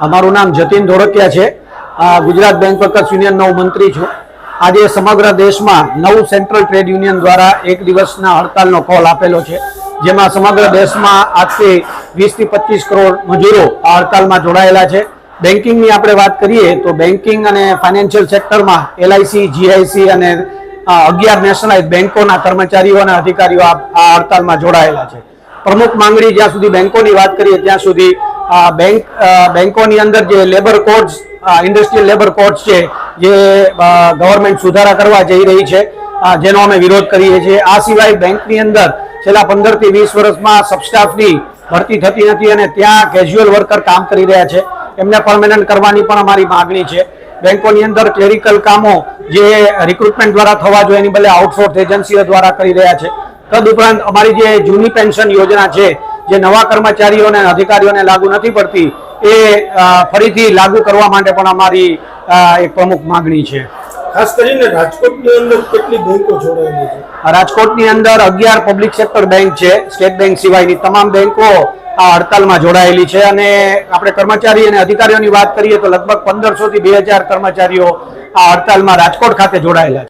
મારું નામ જતીન ધોળકિયા છે। ગુજરાત બેંક વર્કર્સ યુનિયનનો મંત્રી છું। આજે સમગ્ર દેશમાં 9 સેન્ટ્રલ ટ્રેડ યુનિયન દ્વારા એક દિવસના હડતાલનો કોલ આપેલો છે, જેમાં સમગ્ર દેશમાં આજથી 20 થી 25 કરોડ મજૂરો આ હડતાલમાં જોડાયેલા છે। બેન્કિંગની આપણે વાત કરીએ તો બેન્કિંગ અને ફાઇનાન્શિયલ સેક્ટરમાં LIC, GIC અને 11 નેશનલાઇઝ બેંકોના કર્મચારીઓ અને અધિકારીઓ આ હડતાલમાં જોડાયેલા છે। પ્રમુખ માંગણી જ્યાં સુધી બેંકોની વાત કરીએ ત્યાં સુધી બેંકોની અંદર જે labour codes, industrial labour codes છે, જે ગવર્મેન્ટ સુધારા કરવા જઈ રહી છે, જેનો અમે વિરોધ કરીએ છીએ। આ સિવાય બેંકની અંદર છેલ્લા 15 થી 20 વર્ષમાં સબસ્ટાફની ભરતી થતી નથી અને ત્યાં કેઝ્યુઅલ વર્કર કામ કરી રહ્યા છે, એમને પરમેનન્ટ કરવાની પણ અમારી માગણી છે। બેંકોની અંદર ક્લેરિકલ કામો જે રિક્રુટમેન્ટ દ્વારા થવા જોઈએ એની બદલે આઉટસોર્સ એજન્સીઓ દ્વારા કરી રહ્યા છે। તદુપરાંત અમારી જે જૂની પેન્શન યોજના છે, જે નવા કર્મચારીઓને અધિકારીઓને લાગુ નથી પડતી, એ ફરીથી લાગુ કરવા માટે પણ અમારી એક પ્રમુખ માગણી છે। ખાસ કરીને રાજકોટની અંદર કેટલી બેંકો જોડાયેલી છે? રાજકોટની અંદર 11 પબ્લિક સેક્ટર બેંક છે, સ્ટેટ બેંક સિવાયની તમામ બેંકો આ હડતાલમાં જોડાયેલી છે અને આપણે કર્મચારી અને અધિકારીઓની વાત કરીએ તો લગભગ 1500 થી 2000 કર્મચારીઓ આ હડતાલમાં રાજકોટ ખાતે જોડાયેલા છે।